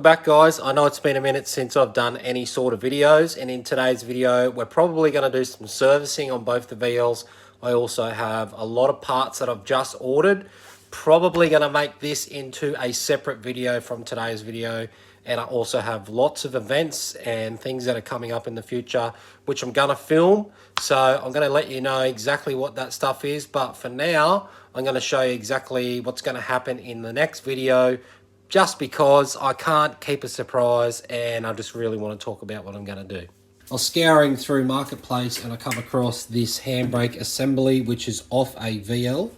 welcome back guys. I know it's been a minute since I've done any sort of videos, and in today's video we're probably going to do some servicing on both the VLs. I also have a lot of parts that I've just ordered. Probably going to make this into a separate video from today's video, and I also have lots of events and things that are coming up in the future which I'm going to film. So I'm going to let you know exactly what that stuff is, but for now I'm going to show you exactly what's going to happen in the next video, just because I can't keep a surprise and I just really want to talk about what I'm going to do. I was scouring through Marketplace and I come across this handbrake assembly which is off a VL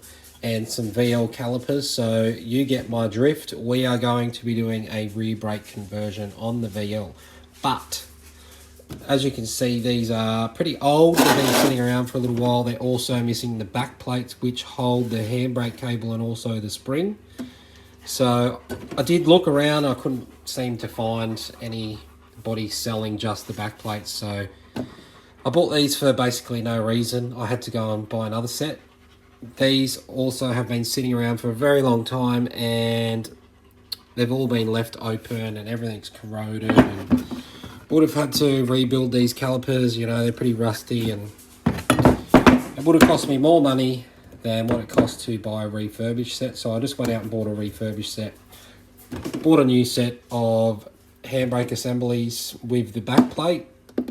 and some VL calipers, so you get my drift. We are going to be doing a rear brake conversion on the VL, but as you can see these are pretty old. They've been sitting around for a little while. They're also missing the back plates which hold the handbrake cable and also the spring. So I did look around, I couldn't seem to find anybody selling just the back plates, so I bought these for basically no reason. I had to go and buy another set. These also have been sitting around for a very long time and they've all been left open and everything's corroded, and would have had to rebuild these calipers. You know, they're pretty rusty, and it would have cost me more money than what it costs to buy a refurbished set. So I just went out and bought a refurbished set. Bought a new set of handbrake assemblies with the back plate,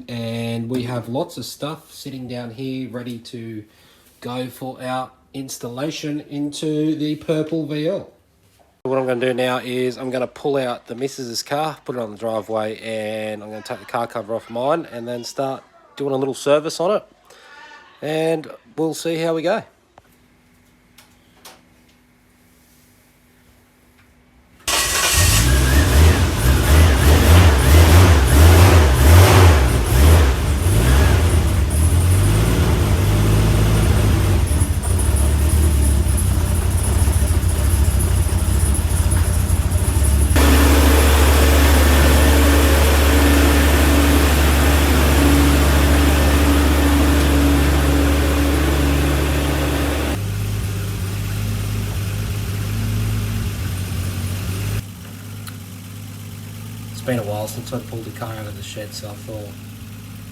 and we have lots of stuff sitting down here ready to go for our installation into the purple VL. What I'm going to do now is I'm going to pull out the missus's car, put it on the driveway, and I'm going to take the car cover off mine and then start doing a little service on it, and we'll see how we go. It's been a while since I pulled the car out of the shed, so I thought,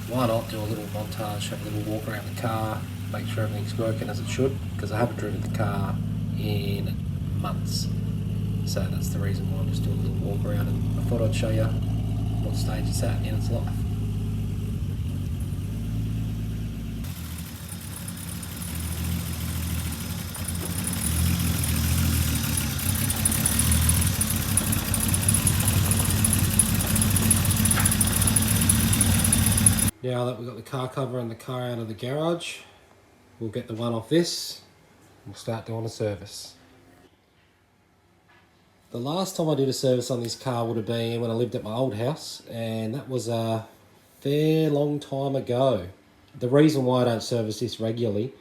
why not do a little montage, have a little walk around the car, make sure everything's working as it should, because I haven't driven the car in months. So that's the reason why I'm just doing a little walk around, and I thought I'd show you what stage it's at in its life. Now that we've got the car cover and the car out of the garage, we'll get the one off this and we'll start doing a service. The last time I did a service on this car would have been when I lived at my old house, and that was a fair long time ago. The reason why I don't service this regularly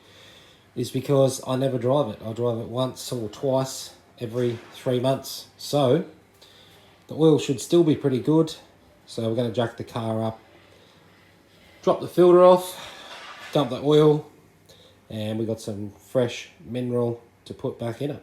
is because I never drive it. I drive it once or twice every 3 months. So the oil should still be pretty good. So we're going to jack the car up, drop the filter off, dump the oil, and we got some fresh mineral to put back in it.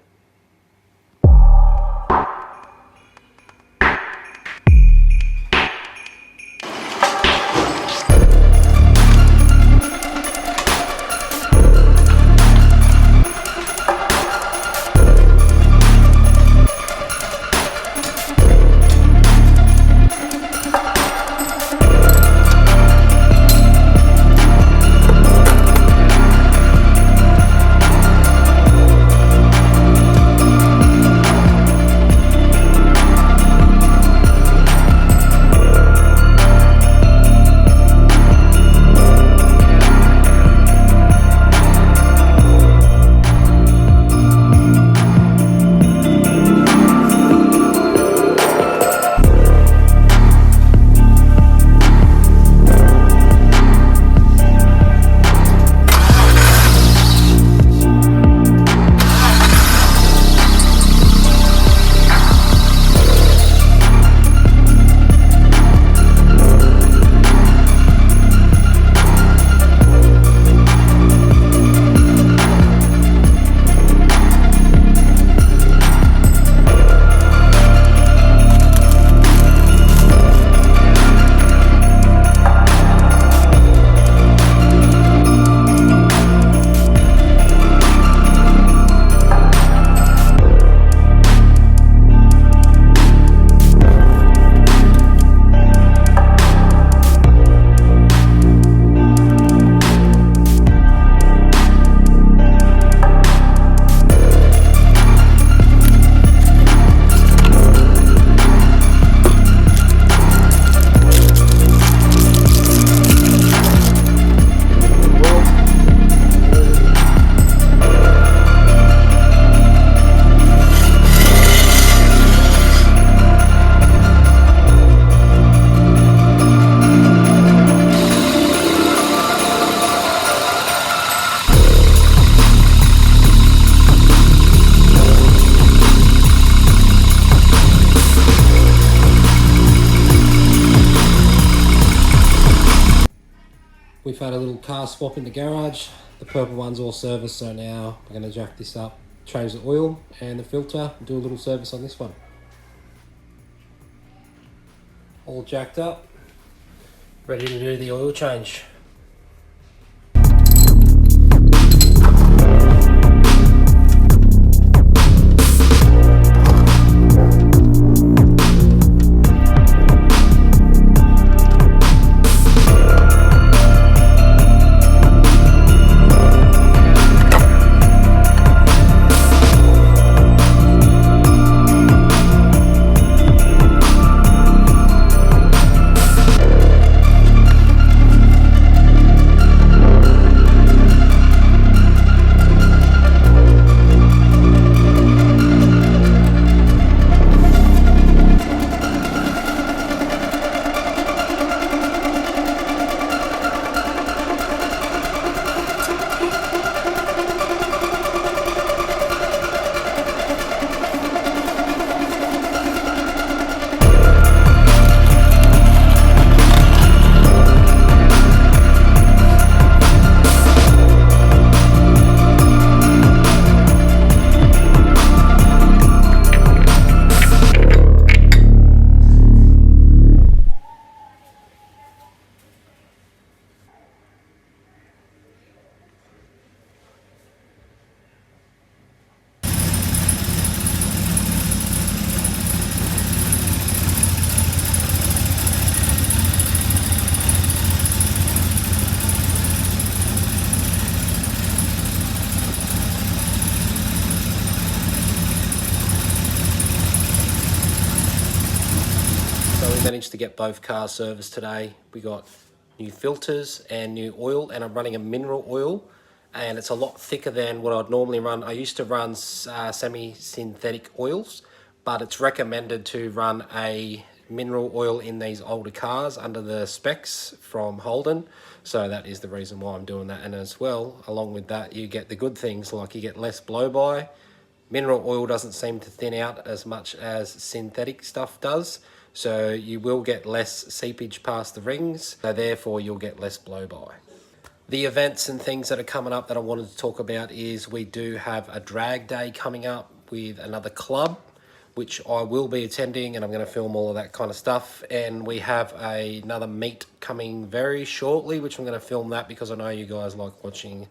We've had a little car swap in the garage. The purple one's all serviced, so now we're going to jack this up, change the oil and the filter, and do a little service on this one. All jacked up, ready to do the oil change. So we managed to get both cars serviced today. We got new filters and new oil, and I'm running a mineral oil, and it's a lot thicker than what I'd normally run. I used to run semi-synthetic oils, but it's recommended to run a mineral oil in these older cars under the specs from Holden. So that is the reason why I'm doing that. And as well, along with that, you get the good things, like you get less blow-by. Mineral oil doesn't seem to thin out as much as synthetic stuff does, so you will get less seepage past the rings, so therefore you'll get less blow-by. The events and things that are coming up that I wanted to talk about is we do have a drag day coming up with another club, which I will be attending, and I'm going to film all of that kind of stuff. And we have another meet coming very shortly, which I'm going to film that because I know you guys like watching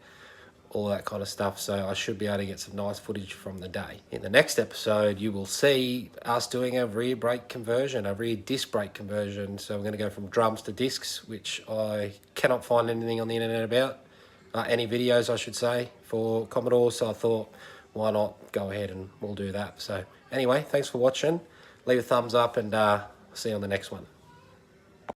all that kind of stuff, so I should be able to get some nice footage from the day. In the next episode, you will see us doing a rear brake conversion, a rear disc brake conversion. So we're going to go from drums to discs, which I cannot find anything on the internet about, any videos I should say, for Commodore, so I thought, why not go ahead and we'll do that. So anyway, thanks for watching. Leave a thumbs up, and see you on the next one.